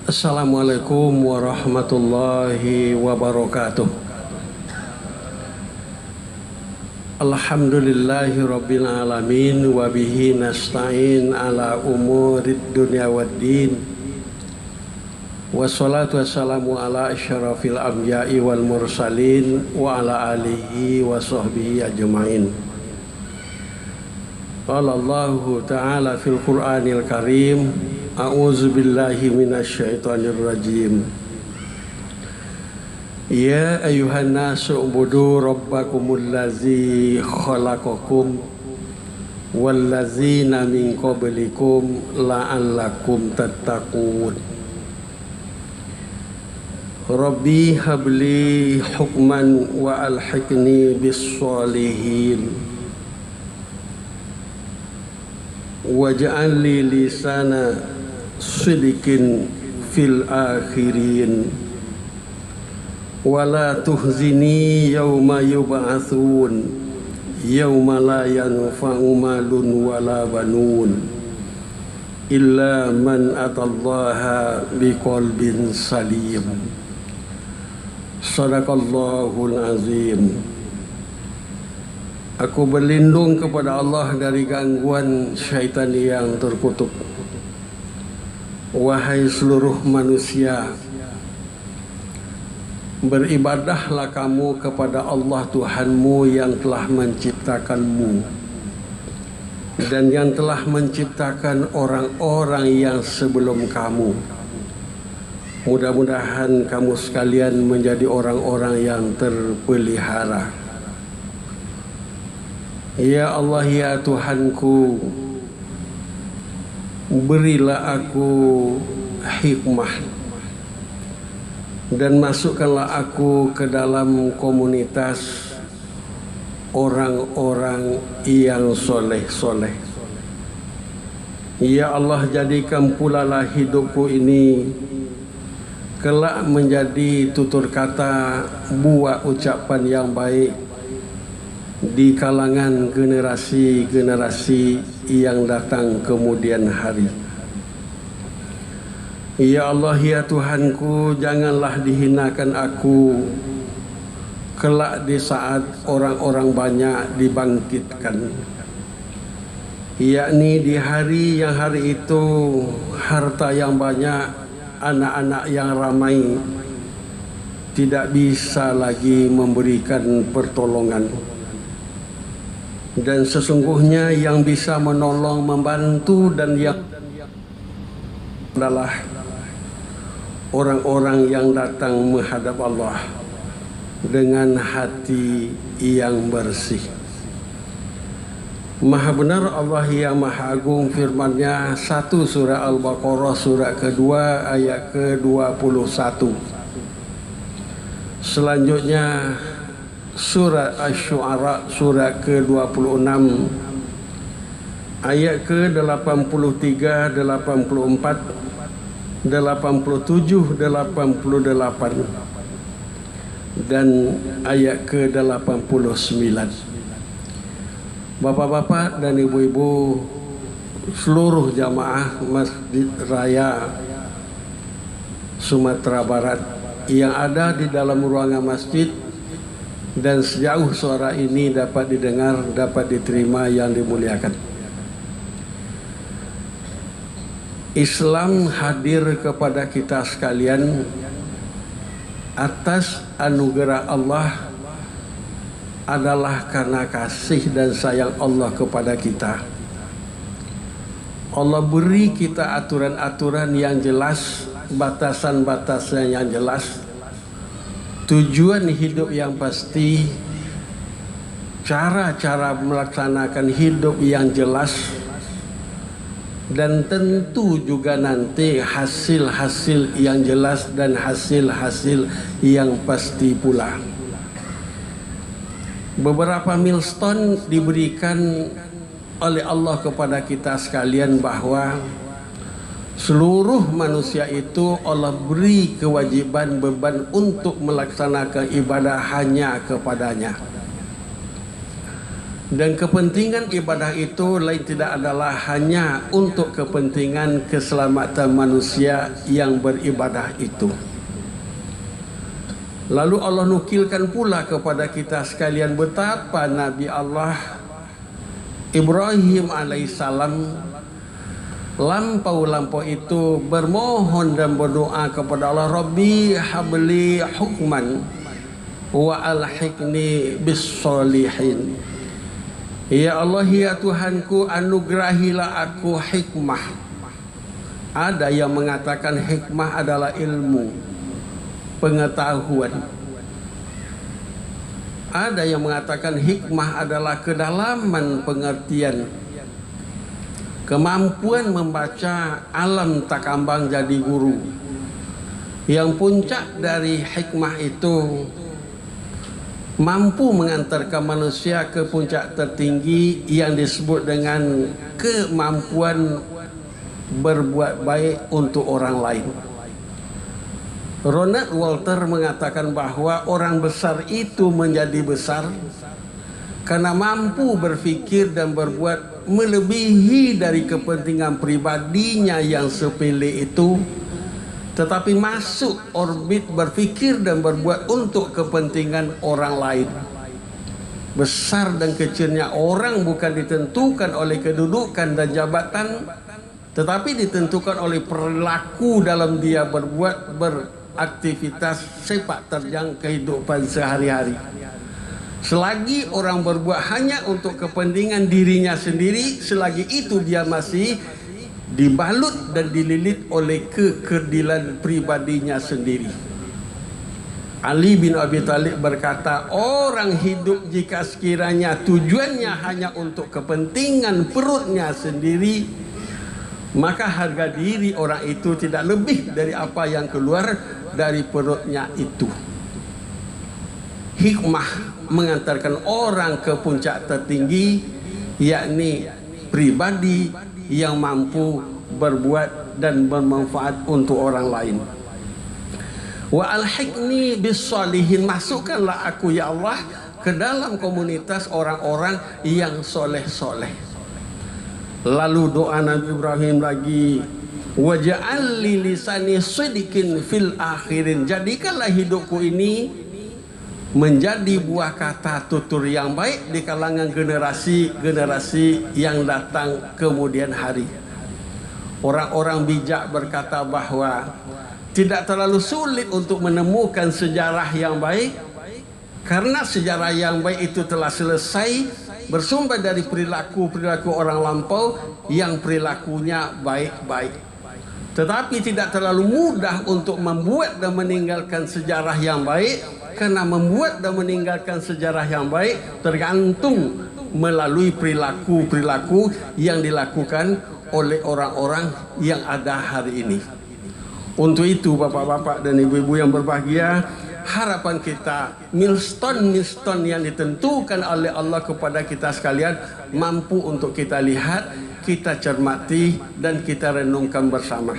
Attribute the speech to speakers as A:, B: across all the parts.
A: Assalamualaikum warahmatullahi wabarakatuh. Alhamdulillahi rabbil alamin wa bihi nasta'in ala umurid dunya waddin. Wassalatu wassalamu ala asyrafil anbiya'i wal mursalin wa ala alihi wa sahbihi ajma'in. Qala Allahu ta'ala fil Qur'anil Karim, a'udzu billahi minasyaitonir rajim. Ya ayuhan nasu ubudu rabbakumul ladzi khalaqakum walladzina min qablikum la'allakum tattaqun. Rabbi habli hukman wa alhiqni bis sholihin waj'al li lisana sidqin fil akhirin wala tuhzini yawma yub'atsun yawma la yanfa'u malun wala banun illa man atallaha biqalbin salim. Sadaqallahul azim. Aku berlindung kepada Allah dari gangguan syaitan yang terkutuk. Wahai seluruh manusia, beribadahlah kamu kepada Allah Tuhanmu yang telah menciptakanmu dan yang telah menciptakan orang-orang yang sebelum kamu. Mudah-mudahan kamu sekalian menjadi orang-orang yang terpelihara. Ya Allah, ya Tuhanku, berilah aku hikmah dan masukkanlah aku ke dalam komunitas orang-orang yang soleh-soleh. Ya Allah, jadikan pula lah hidupku ini kelak menjadi tutur kata, buah ucapan yang baik di kalangan generasi-generasi yang datang kemudian hari. Ya Allah, ya Tuhanku, janganlah dihinakan aku kelak di saat orang-orang banyak dibangkitkan, yakni di hari yang hari itu harta yang banyak, anak-anak yang ramai tidak bisa lagi memberikan pertolongan. Dan sesungguhnya yang bisa menolong, membantu dan yang adalah orang-orang yang datang menghadap Allah dengan hati yang bersih. Maha benar Allah yang maha agung firman-Nya, 1 surah Al-Baqarah surah kedua ayat ke-21. Selanjutnya surah Asy-Syu'ara surah ke-26 ayat ke-83, 84, 87, 88 dan ayat ke-89. Bapak-bapak dan ibu-ibu, seluruh jamaah Masjid Raya Sumatera Barat yang ada di dalam ruangan masjid dan sejauh suara ini dapat didengar, dapat diterima, yang dimuliakan. Islam hadir kepada kita sekalian atas anugerah Allah adalah karena kasih dan sayang Allah kepada kita. Allah beri kita aturan-aturan yang jelas, batasan-batasan yang jelas, tujuan hidup yang pasti, cara-cara melaksanakan hidup yang jelas, dan tentu juga nanti hasil-hasil yang jelas dan hasil-hasil yang pasti pula. Beberapa milestone diberikan oleh Allah kepada kita sekalian bahwa seluruh manusia itu Allah beri kewajiban, beban untuk melaksanakan ibadah hanya kepadanya. Dan kepentingan ibadah itu lain tidak adalah hanya untuk kepentingan keselamatan manusia yang beribadah itu. Lalu Allah nukilkan pula kepada kita sekalian betapa Nabi Allah Ibrahim alaihissalam lampau-lampau itu bermohon dan berdoa kepada Allah, Rabbi habli hukman wa alhiqni bis solihin. Ya Allah, ya Tuhanku, anugerahilah aku hikmah. Ada yang mengatakan hikmah adalah ilmu, pengetahuan. Ada yang mengatakan hikmah adalah kedalaman pengertian, kemampuan membaca alam takambang jadi guru. Yang puncak dari hikmah itu mampu mengantarkan manusia ke puncak tertinggi yang disebut dengan kemampuan berbuat baik untuk orang lain. Ronald Walter mengatakan bahwa orang besar itu menjadi besar karena mampu berfikir dan berbuat melebihi dari kepentingan pribadinya yang sepele itu, tetapi masuk orbit berfikir dan berbuat untuk kepentingan orang lain. Besar dan kecilnya orang bukan ditentukan oleh kedudukan dan jabatan, tetapi ditentukan oleh perilaku dalam dia berbuat, beraktivitas sepak terjang kehidupan sehari-hari. Selagi orang berbuat hanya untuk kepentingan dirinya sendiri, selagi itu dia masih dibalut dan dililit oleh kekerdilan pribadinya sendiri. Ali bin Abi Thalib berkata, orang hidup jika sekiranya tujuannya hanya untuk kepentingan perutnya sendiri, maka harga diri orang itu tidak lebih dari apa yang keluar dari perutnya itu. Hikmah mengantarkan orang ke puncak tertinggi, yakni pribadi yang mampu berbuat dan bermanfaat untuk orang lain. Wa alhiqni bis solihin, masukkanlah aku ya Allah ke dalam komunitas orang-orang yang soleh-soleh. Lalu doa Nabi Ibrahim lagi, waj'al li lisani sidqin fil akhirin, jadikanlah hidupku ini menjadi buah kata tutur yang baik di kalangan generasi-generasi yang datang kemudian hari. Orang-orang bijak berkata bahwa tidak terlalu sulit untuk menemukan sejarah yang baik, karena sejarah yang baik itu telah selesai bersumber dari perilaku-perilaku orang lampau yang perilakunya baik-baik. Tetapi tidak terlalu mudah untuk membuat dan meninggalkan sejarah yang baik, karena membuat dan meninggalkan sejarah yang baik tergantung melalui perilaku-perilaku yang dilakukan oleh orang-orang yang ada hari ini. Untuk itu bapak-bapak dan ibu-ibu yang berbahagia, harapan kita milestone yang ditentukan oleh Allah kepada kita sekalian mampu untuk kita lihat, kita cermati dan kita renungkan bersama.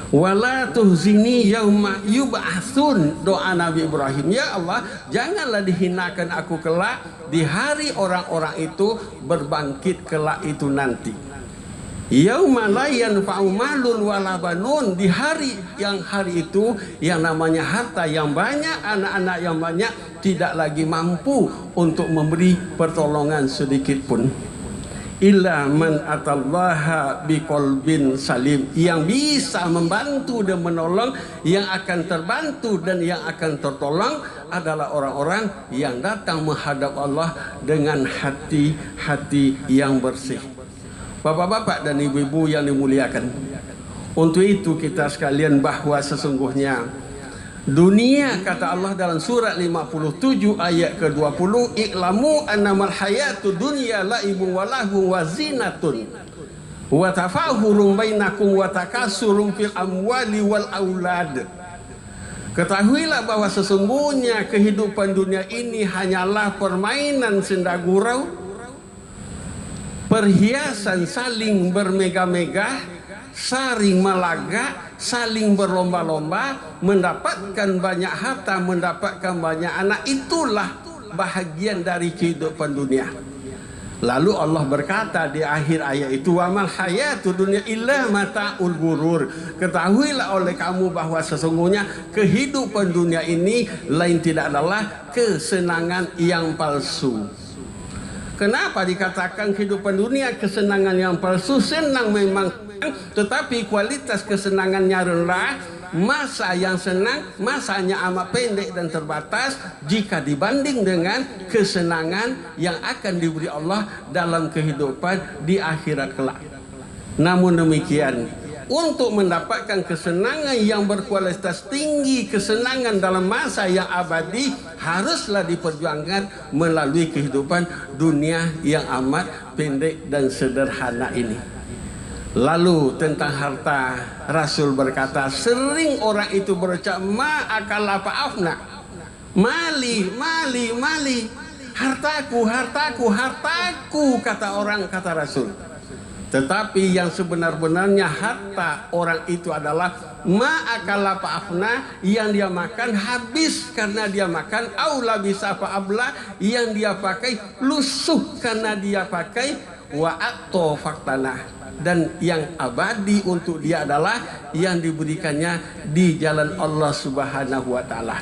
A: Wala tuhzini yauma yub'atsun, doa Nabi Ibrahim, ya Allah janganlah dihinakan aku kelak di hari orang-orang itu berbangkit kelak itu nanti. Yauma la yanfa'u malun wala banun, di hari itu yang namanya harta yang banyak, anak-anak yang banyak tidak lagi mampu untuk memberi pertolongan sedikit pun. Illa man atallaha biqalbin salim, yang bisa membantu dan menolong, yang akan terbantu dan yang akan tertolong adalah orang-orang yang datang menghadap Allah dengan hati-hati yang bersih. Bapak-bapak dan ibu-ibu yang dimuliakan, untuk itu kita sekalian bahwa sesungguhnya dunia, kata Allah dalam surat 57 ayat ke-20, i'lamu annamal hayatud dunya laibun wa lahu wa zinatun wa tafahurun bainakum wa takasurun fil amwali wal aulad. Ketahuilah bahwa sesungguhnya kehidupan dunia ini hanyalah permainan senda gurau, perhiasan saling bermegah-megah, saling melagak, saling berlomba-lomba, mendapatkan banyak harta, mendapatkan banyak anak. Itulah bahagian dari kehidupan dunia. Lalu Allah berkata di akhir ayat itu, wa mal hayatud dunya illa mata'ul ghurur. Ketahuilah oleh kamu bahwa sesungguhnya kehidupan dunia ini lain tidak adalah kesenangan yang palsu. Kenapa dikatakan kehidupan dunia kesenangan yang palsu? Senang memang, tetapi kualitas kesenangannya rendah. Masa yang senang, masanya amat pendek dan terbatas jika dibanding dengan kesenangan yang akan diberi Allah dalam kehidupan di akhirat kelak. Namun demikian, untuk mendapatkan kesenangan yang berkualitas tinggi, kesenangan dalam masa yang abadi, haruslah diperjuangkan melalui kehidupan dunia yang amat pendek dan sederhana ini. Lalu tentang harta, Rasul berkata, sering orang itu berucap, ma'akal afna, mali, mali, mali, hartaku, hartaku, hartaku, kata orang, kata Rasul. Tetapi yang sebenar-benarnya harta orang itu adalah ma'akal afna, yang dia makan habis karena dia makan, aula bisa fa'abla, yang dia pakai lusuh karena dia pakai, wa'atto faktanah, dan yang abadi untuk dia adalah yang diberikannya di jalan Allah Subhanahu wa taala.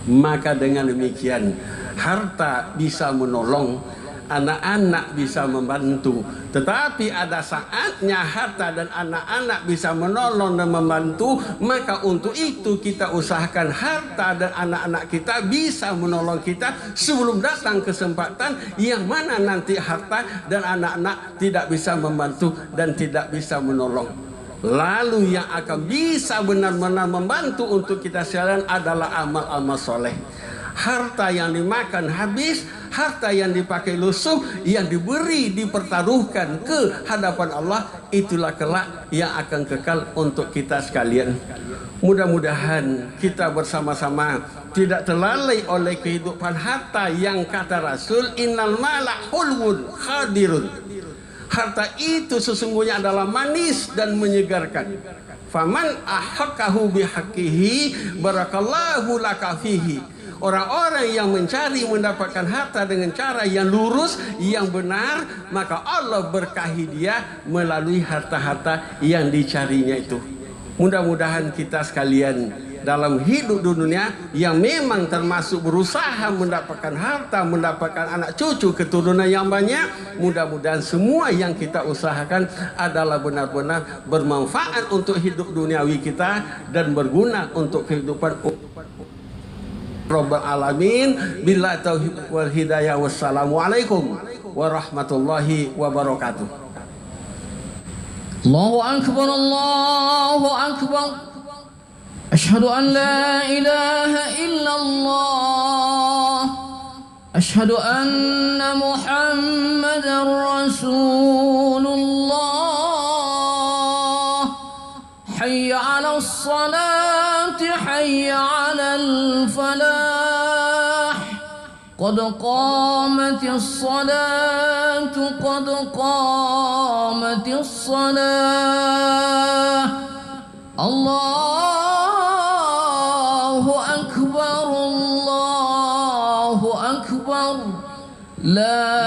A: Maka dengan demikian harta bisa menolong, anak-anak bisa membantu, tetapi ada saatnya harta dan anak-anak bisa menolong dan membantu. Maka untuk itu kita usahakan harta dan anak-anak kita bisa menolong kita sebelum datang kesempatan yang mana nanti harta dan anak-anak tidak bisa membantu dan tidak bisa menolong. Lalu yang akan bisa benar-benar membantu untuk kita sekalian adalah amal-amal soleh. Harta yang dimakan habis, harta yang dipakai lusuh, yang diberi dipertaruhkan ke hadapan Allah, itulah kelak yang akan kekal untuk kita sekalian. Mudah-mudahan kita bersama-sama tidak terlalai oleh kehidupan harta yang kata Rasul, innal mala hulwun khadirun. Harta itu sesungguhnya adalah manis dan menyegarkan. Faman ahakahu bihaqihi barakallahu laka fihi. Orang-orang yang mencari mendapatkan harta dengan cara yang lurus, yang benar, maka Allah berkahi dia melalui harta-harta yang dicarinya itu. Mudah-mudahan kita sekalian dalam hidup dunia yang memang termasuk berusaha mendapatkan harta, mendapatkan anak cucu, keturunan yang banyak, mudah-mudahan semua yang kita usahakan adalah benar-benar bermanfaat untuk hidup duniawi kita dan berguna untuk kehidupan Rabbal Alamin. Billahi taufiq wal hidayah. Wassalamualaikum warahmatullahi wabarakatuh.
B: Allahu akbar, Allahu akbar. Asyhadu an la ilaha illallah. Asyhadu anna Muhammadar Rasulullah. Hayya 'alas salati, hayya 'alal falah. Qad qamatis salatu, qad qamatis salah. Allahu akbar, Allahu akbar. La